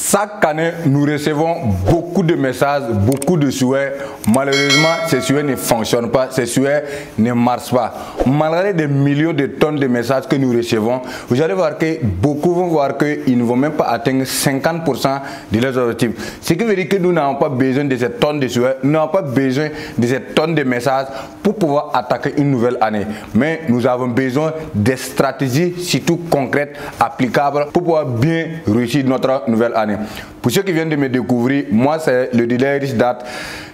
Chaque année, nous recevons beaucoup de messages, beaucoup de souhaits. Malheureusement, ces souhaits ne fonctionnent pas, ces souhaits ne marchent pas. Malgré des millions de tonnes de messages que nous recevons, vous allez voir que beaucoup vont voir qu'ils ne vont même pas atteindre 50% de leurs objectifs. Ce qui veut dire que nous n'avons pas besoin de ces tonnes de souhaits, nous n'avons pas besoin de ces tonnes de messages pour pouvoir attaquer une nouvelle année. Mais nous avons besoin des stratégies, surtout concrètes, applicables, pour pouvoir bien réussir notre nouvelle année. Pour ceux qui viennent de me découvrir, moi c'est le dealer Rich Dad.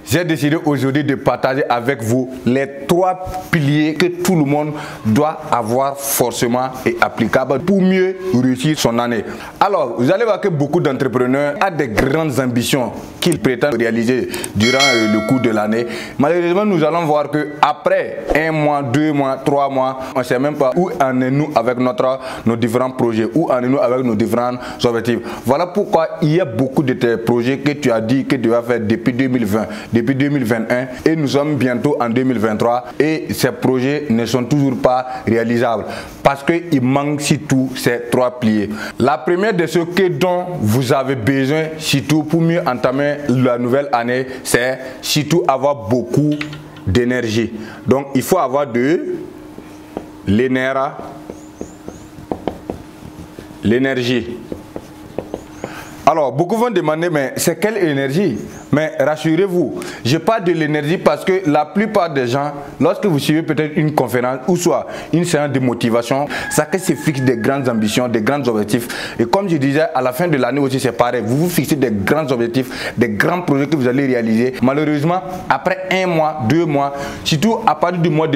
J'ai décidé aujourd'hui de partager avec vous les 3 piliers que tout le monde doit avoir forcément et applicable pour mieux réussir son année. Alors, vous allez voir que beaucoup d'entrepreneurs ont des grandes ambitions qu'ils prétendent réaliser durant le cours de l'année. Malheureusement, nous allons voir que après 1 mois, 2 mois, 3 mois, on ne sait même pas où en est-nous avec nos différents projets, où en est-nous avec nos différents objectifs. Voilà pourquoi il y a beaucoup de tes projets que tu as dit que tu vas faire depuis 2020. Depuis 2021 et nous sommes bientôt en 2023 et ces projets ne sont toujours pas réalisables parce qu'il manque surtout ces 3 piliers. La première de ce dont vous avez besoin surtout pour mieux entamer la nouvelle année, c'est surtout avoir beaucoup d'énergie. Donc il faut avoir de l'énergie. Alors, beaucoup vont demander, mais c'est quelle énergie? Mais rassurez-vous, je parle de l'énergie parce que la plupart des gens, lorsque vous suivez peut-être une conférence ou soit une séance de motivation, ça se fixe des grandes ambitions, des grands objectifs. Et comme je disais, à la fin de l'année aussi, c'est pareil. Vous vous fixez des grands objectifs, des grands projets que vous allez réaliser. Malheureusement, après 1 mois, 2 mois, surtout à partir du mois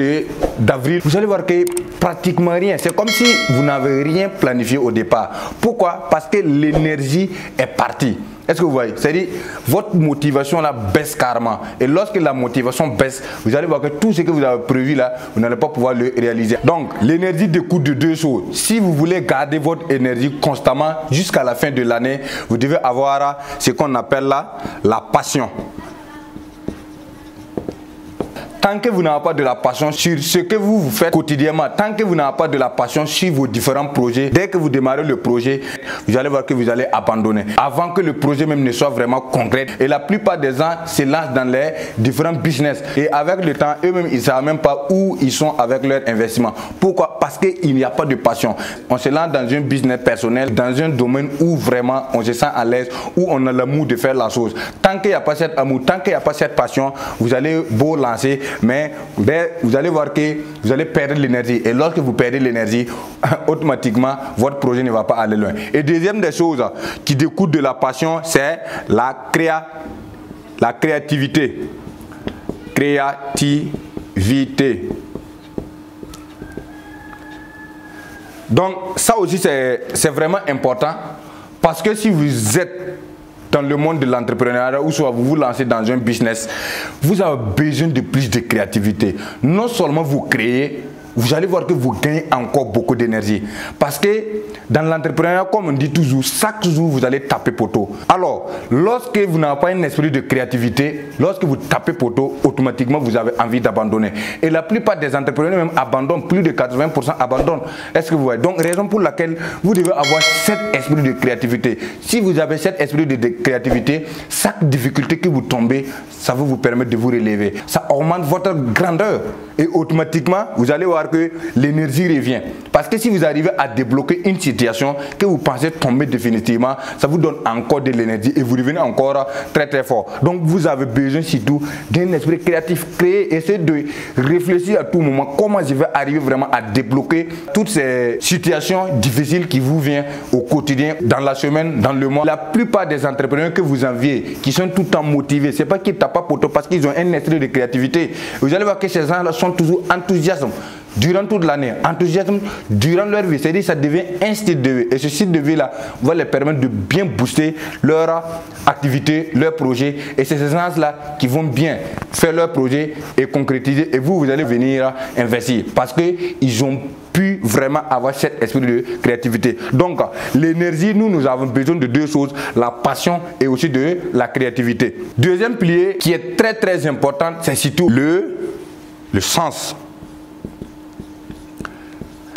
d'avril, vous allez voir que pratiquement rien. C'est comme si vous n'avez rien planifié au départ. Pourquoi? Parce que l'énergie est partie. Est-ce que vous voyez? C'est-à-dire, votre motivation là baisse carrément. Et lorsque la motivation baisse, vous allez voir que tout ce que vous avez prévu là, vous n'allez pas pouvoir le réaliser. Donc, l'énergie découle de 2 choses. Si vous voulez garder votre énergie constamment jusqu'à la fin de l'année, vous devez avoir ce qu'on appelle là, la passion. Tant que vous n'avez pas de la passion sur ce que vous faites quotidiennement, tant que vous n'avez pas de la passion sur vos différents projets, dès que vous démarrez le projet, vous allez voir que vous allez abandonner. Avant que le projet même ne soit vraiment concret. Et la plupart des gens se lancent dans les différents business. Et avec le temps, eux-mêmes, ils ne savent même pas où ils sont avec leur investissement. Pourquoi? Parce qu'il n'y a pas de passion. On se lance dans un business personnel, dans un domaine où vraiment on se sent à l'aise, où on a l'amour de faire la chose. Tant qu'il n'y a pas cet amour, tant qu'il n'y a pas cette passion, vous allez beau lancer, mais vous allez voir que vous allez perdre l'énergie. Et lorsque vous perdez l'énergie, automatiquement, votre projet ne va pas aller loin. Et deuxième des choses qui découle de la passion, c'est la créativité. Créativité. Donc, ça aussi, c'est vraiment important. Parce que si vous êtes dans le monde de l'entrepreneuriat ou soit vous vous lancez dans un business, vous avez besoin de plus de créativité. Non seulement vous créez, vous allez voir que vous gagnez encore beaucoup d'énergie. Parce que dans l'entrepreneuriat, comme on dit toujours, chaque jour vous allez taper poteau. Alors, lorsque vous n'avez pas un esprit de créativité, lorsque vous tapez poteau, automatiquement vous avez envie d'abandonner. Et la plupart des entrepreneurs même abandonnent, plus de 80% abandonnent. Est-ce que vous voyez? Donc, raison pour laquelle vous devez avoir cet esprit de créativité. Si vous avez cet esprit de créativité, chaque difficulté que vous tombez, ça va vous permettre de vous relever. Ça augmente votre grandeur. Et automatiquement, vous allez voir que l'énergie revient. Parce que si vous arrivez à débloquer une situation que vous pensez tomber définitivement, ça vous donne encore de l'énergie et vous revenez encore très très fort. Donc vous avez besoin surtout d'un esprit créatif. Créer, essayez de réfléchir à tout moment comment je vais arriver vraiment à débloquer toutes ces situations difficiles qui vous viennent au quotidien, dans la semaine, dans le mois. La plupart des entrepreneurs que vous enviez, qui sont tout le temps motivés, c'est pas qu'ils tapent pas poteau parce qu'ils ont un esprit de créativité. Vous allez voir que ces gens-là sont toujours enthousiastes durant toute l'année, enthousiasme durant leur vie, c'est-à-dire ça devient un style de vie et ce style de vie là va leur permettre de bien booster leur activité, leur projet et c'est ces gens là qui vont bien faire leur projet et concrétiser et vous allez venir investir parce que ils ont pu vraiment avoir cet esprit de créativité. Donc l'énergie, nous avons besoin de 2 choses, la passion et aussi de la créativité. Deuxième pilier qui est très très important, c'est surtout le sens.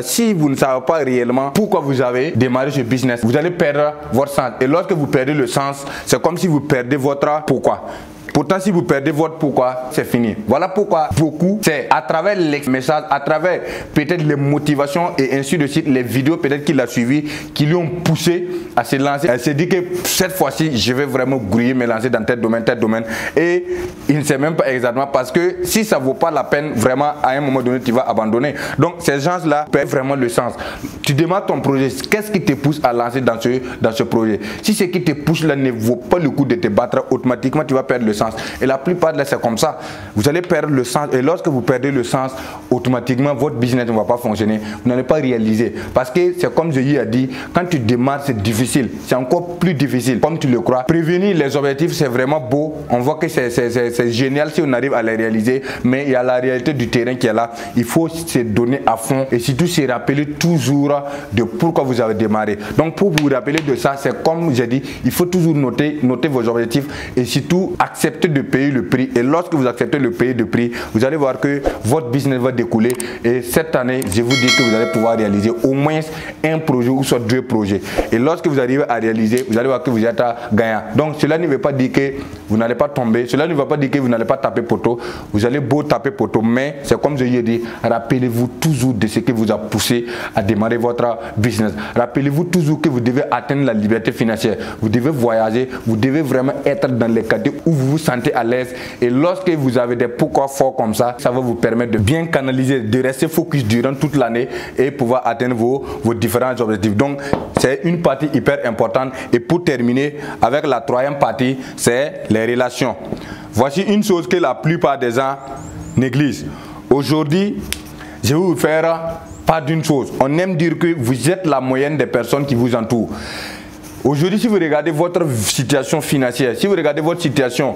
Si vous ne savez pas réellement pourquoi vous avez démarré ce business, vous allez perdre votre sens. Et lorsque vous perdez le sens, c'est comme si vous perdez votre pourquoi. Pourtant, si vous perdez votre pourquoi, c'est fini. Voilà pourquoi beaucoup, c'est à travers les messages, à travers peut-être les motivations et ainsi de suite, les vidéos peut-être qu'il a suivies, qui lui ont poussé à se lancer. Elle s'est dit que cette fois-ci, je vais vraiment grouiller, me lancer dans tel domaine. Et il ne sait même pas exactement parce que si ça ne vaut pas la peine, vraiment, à un moment donné, tu vas abandonner. Donc, ces gens-là perdent vraiment le sens. Tu démarres ton projet. Qu'est-ce qui te pousse à lancer dans ce projet? Si ce qui te pousse là ne vaut pas le coup de te battre, automatiquement, tu vas perdre le sens. Et la plupart de là, c'est comme ça. Vous allez perdre le sens. Et lorsque vous perdez le sens, automatiquement, votre business ne va pas fonctionner. Vous n'allez pas réaliser. Parce que c'est comme je lui ai dit, quand tu démarres, c'est difficile. C'est encore plus difficile, comme tu le crois. Prévenir les objectifs, c'est vraiment beau. On voit que c'est génial si on arrive à les réaliser. Mais il y a la réalité du terrain qui est là. Il faut se donner à fond. Et surtout, se rappeler toujours de pourquoi vous avez démarré. Donc, pour vous rappeler de ça, c'est comme j'ai dit, il faut toujours noter vos objectifs. Et surtout, accepter de payer le prix. Et lorsque vous acceptez de payer le prix, vous allez voir que votre business va découler. Et cette année, je vous dis que vous allez pouvoir réaliser au moins un projet ou soit 2 projets. Et lorsque vous arrivez à réaliser, vous allez voir que vous êtes gagnant. Donc cela ne veut pas dire que vous n'allez pas tomber. Cela ne veut pas dire que vous n'allez pas taper poteau. Vous allez beau taper poteau, mais c'est comme je l'ai dit, rappelez-vous toujours de ce qui vous a poussé à démarrer votre business. Rappelez-vous toujours que vous devez atteindre la liberté financière. Vous devez voyager. Vous devez vraiment être dans les cadres où vous vous sentez à l'aise. Et lorsque vous avez des pourquoi forts comme ça, ça va vous permettre de bien canaliser, de rester focus durant toute l'année et pouvoir atteindre vos différents objectifs. Donc c'est une partie hyper importante. Et pour terminer avec la 3e partie, c'est les relations. Voici une chose que la plupart des gens négligent. Aujourd'hui, je vais vous faire part d'une chose. On aime dire que vous êtes la moyenne des personnes qui vous entourent. Aujourd'hui, si vous regardez votre situation financière, si vous regardez votre situation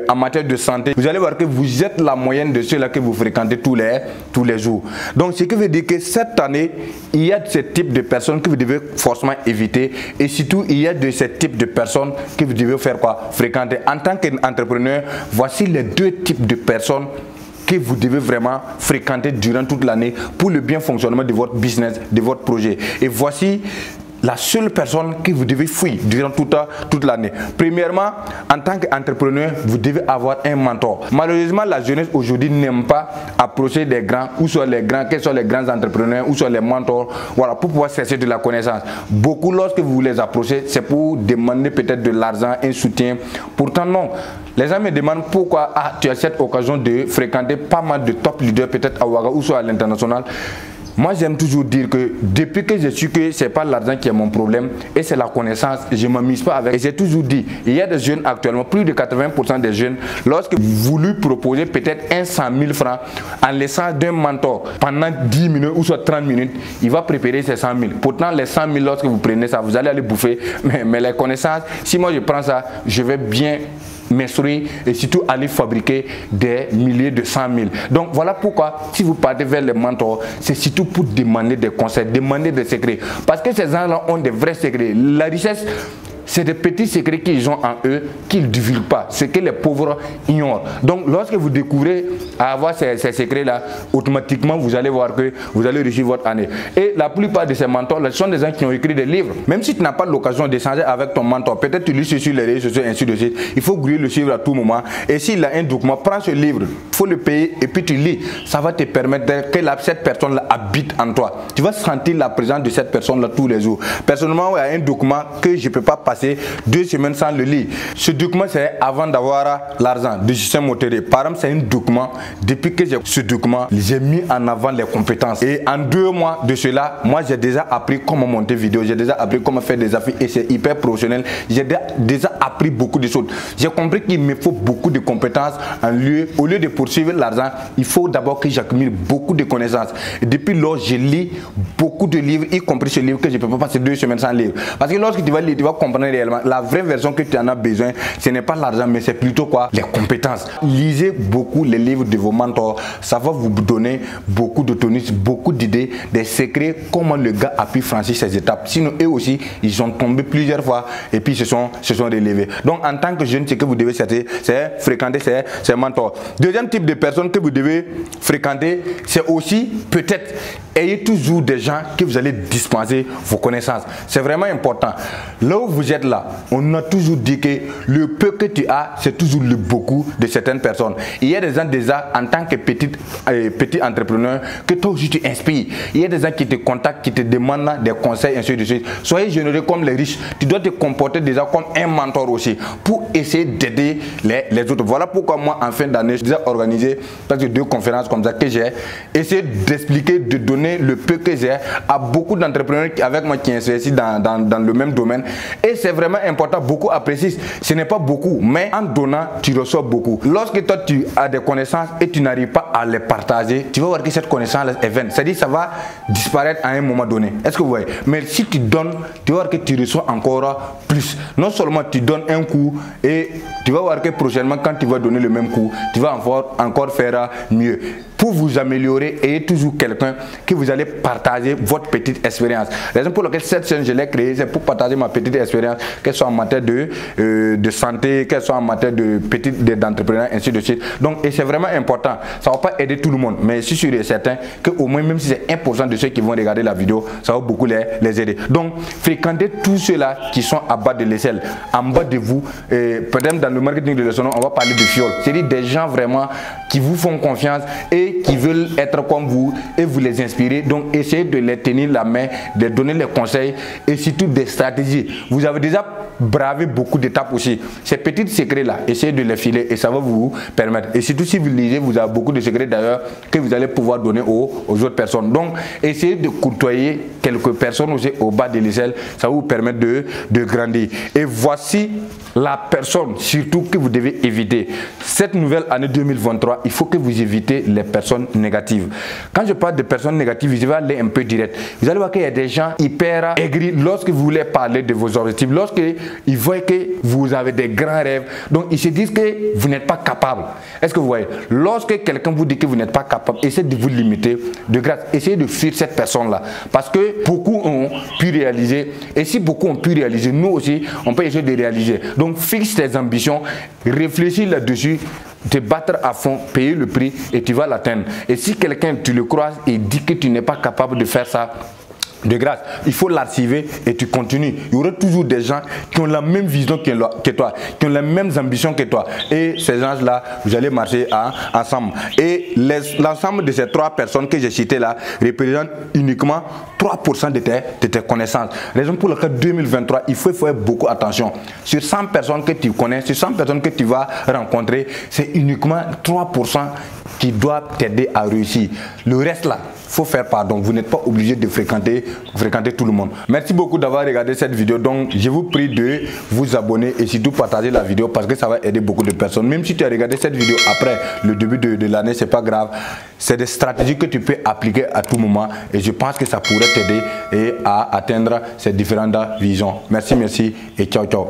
en matière de santé, vous allez voir que vous êtes la moyenne de ceux-là que vous fréquentez tous les jours. Donc, ce qui veut dire que cette année, il y a de ce type de personnes que vous devez forcément éviter. Et surtout, il y a de ce type de personnes que vous devez faire quoi? Fréquenter. En tant qu'entrepreneur, voici les 2 types de personnes que vous devez vraiment fréquenter durant toute l'année pour le bien fonctionnement de votre business, de votre projet. Et voici la seule personne que vous devez fuir durant toute l'année. Premièrement, en tant qu'entrepreneur, vous devez avoir un mentor. Malheureusement, la jeunesse aujourd'hui n'aime pas approcher des grands, ou soit les grands, quels sont les grands entrepreneurs, ou soit les mentors, voilà, pour pouvoir chercher de la connaissance. Beaucoup, lorsque vous les approchez, c'est pour demander peut-être de l'argent, un soutien. Pourtant, non. Les gens me demandent pourquoi tu as cette occasion de fréquenter pas mal de top leaders, peut-être à Ouaga ou soit à l'international. Moi, j'aime toujours dire que depuis que je suis que ce n'est pas l'argent qui est mon problème et c'est la connaissance, je ne m'amuse pas avec. Et j'ai toujours dit, il y a des jeunes actuellement, plus de 80% des jeunes, lorsque vous lui proposez peut-être 100 000 francs en laissant d'un mentor pendant 10 minutes ou soit 30 minutes, il va préparer ces 100 000. Pourtant, les 100 000, lorsque vous prenez ça, vous allez aller bouffer. Mais les connaissances, si moi je prends ça, je vais bien m'instruire et surtout aller fabriquer des milliers de 100 000. Donc voilà pourquoi si vous partez vers les mentors, c'est surtout pour demander des conseils, demander des secrets. Parce que ces gens-là ont des vrais secrets. La richesse, c'est des petits secrets qu'ils ont en eux, qu'ils ne divulguent pas, ce que les pauvres ignorent. Donc lorsque vous découvrez à avoir ces secrets-là, automatiquement vous allez voir que vous allez réussir votre année. Et la plupart de ces mentors-là sont des gens qui ont écrit des livres. Même si tu n'as pas l'occasion d'échanger avec ton mentor, peut-être tu lis sur les réseaux sociaux, ainsi de suite, il faut grouiller le suivre à tout moment. Et s'il a un document, prends ce livre, il faut le payer et puis tu lis. Ça va te permettre que cette personne-là habite en toi. Tu vas sentir la présence de cette personne-là tous les jours. Personnellement, il y a un document que je ne peux pas passer 2 semaines sans le lire. Ce document, c'est avant d'avoir l'argent de Justin Motoré. Par exemple, c'est un document, depuis que j'ai ce document, j'ai mis en avant les compétences. Et en 2 mois de cela, moi, j'ai déjà appris comment monter vidéo, j'ai déjà appris comment faire des affaires et c'est hyper professionnel. J'ai déjà appris beaucoup de choses. J'ai compris qu'il me faut beaucoup de compétences au lieu de poursuivre l'argent, il faut d'abord que j'accumule beaucoup de connaissances. Et depuis lors, je lis beaucoup de livres, y compris ce livre que je ne peux pas passer 2 semaines sans lire. Parce que lorsque tu vas lire, tu vas comprendre donner réellement. La vraie version que tu en as besoin, ce n'est pas l'argent, mais c'est plutôt quoi? Les compétences. Lisez beaucoup les livres de vos mentors. Ça va vous donner beaucoup de tonus, beaucoup d'idées, des secrets, comment le gars a pu franchir ces étapes. Sinon, eux aussi, ils ont tombé plusieurs fois et puis se sont relevés. Donc, en tant que jeune, ce que vous devez faire, c'est fréquenter ces mentors. Deuxième type de personnes que vous devez fréquenter, c'est aussi peut-être ayez toujours des gens que vous allez dispenser vos connaissances. C'est vraiment important. Là où vous êtes là, on a toujours dit que le peu que tu as, c'est toujours le beaucoup de certaines personnes. Il y a des gens déjà en tant que petit entrepreneur que toi aussi tu inspires. Il y a des gens qui te contactent, qui te demandent des conseils, ainsi de suite. Soyez généreux comme les riches. Tu dois te comporter déjà comme un mentor aussi pour essayer d'aider les autres. Voilà pourquoi moi, en fin d'année, j'ai déjà organisé presque 2 conférences comme ça que j'ai essayé d'expliquer, de donner le peu que j'ai à beaucoup d'entrepreneurs avec moi qui investissent dans le même domaine. Et c'est vraiment important. Beaucoup apprécient. Ce n'est pas beaucoup, mais en donnant, tu reçois beaucoup. Lorsque toi, tu as des connaissances et tu n'arrives pas à les partager, tu vas voir que cette connaissance est vaine. C'est-à-dire ça va disparaître à un moment donné. Est-ce que vous voyez? Mais si tu donnes, tu vas voir que tu reçois encore plus. Non seulement tu donnes un coup et tu vas voir que prochainement, quand tu vas donner le même coup, tu vas encore faire mieux. Pour vous améliorer, ayez toujours quelqu'un que vous allez partager votre petite expérience. La raison pour laquelle cette chaîne, je l'ai créée, c'est pour partager ma petite expérience, qu'elle soit en matière de santé, qu'elle soit en matière d'entrepreneuriat, ainsi de suite. Donc, et c'est vraiment important. Ça ne va pas aider tout le monde, mais je suis sûr et certain qu'au moins, même si c'est 1% de ceux qui vont regarder la vidéo, ça va beaucoup les aider. Donc, fréquentez tous ceux-là qui sont à bas de l'échelle, en bas de vous. Peut-être dans le marketing de leçon, on va parler de fioles. C'est-à-dire des gens vraiment qui vous font confiance et qui veulent être comme vous et vous les inspirer. Donc essayez de les tenir la main, de donner les conseils et surtout des stratégies. Vous avez déjà bravé beaucoup d'étapes aussi. Ces petits secrets là, essayez de les filer et ça va vous permettre. Et surtout si vous lisez, vous avez beaucoup de secrets d'ailleurs que vous allez pouvoir donner aux autres personnes. Donc essayez de côtoyer quelques personnes aussi au bas de l'échelle, ça va vous permettre de grandir. Et voici la personne surtout que vous devez éviter. Cette nouvelle année 2023, il faut que vous évitez les personnes négatives. Quand je parle de personnes négatives, je vais aller un peu direct. Vous allez voir qu'il y a des gens hyper aigris lorsque vous voulez parler de vos objectifs, lorsqu'ils voient que vous avez des grands rêves, donc ils se disent que vous n'êtes pas capable. Est-ce que vous voyez? Lorsque quelqu'un vous dit que vous n'êtes pas capable, essayez de vous limiter de grâce. Essayez de fuir cette personne-là. Parce que beaucoup ont pu réaliser. Et si beaucoup ont pu réaliser, nous aussi, on peut essayer de réaliser. Donc fixe tes ambitions, réfléchis là-dessus, te battre à fond, payer le prix et tu vas l'atteindre. Et si quelqu'un, tu le croises et dit que tu n'es pas capable de faire ça, de grâce, il faut l'archiver et tu continues. Il y aura toujours des gens qui ont la même vision que toi, qui ont les mêmes ambitions que toi. Et ces gens-là, vous allez marcher ensemble. Et l'ensemble de ces 3 personnes que j'ai citées là représentent uniquement 3% de tes connaissances. Raison pour laquelle 2023, il faut faire beaucoup attention. Sur 100 personnes que tu connais, sur 100 personnes que tu vas rencontrer, c'est uniquement 3% qui doivent t'aider à réussir. Le reste là, faut faire pardon. Vous n'êtes pas obligé de fréquenter tout le monde. Merci beaucoup d'avoir regardé cette vidéo. Donc, je vous prie de vous abonner et surtout partager la vidéo parce que ça va aider beaucoup de personnes. Même si tu as regardé cette vidéo après le début de l'année, c'est pas grave. C'est des stratégies que tu peux appliquer à tout moment et je pense que ça pourrait t'aider à atteindre ces différentes visions. Merci et ciao.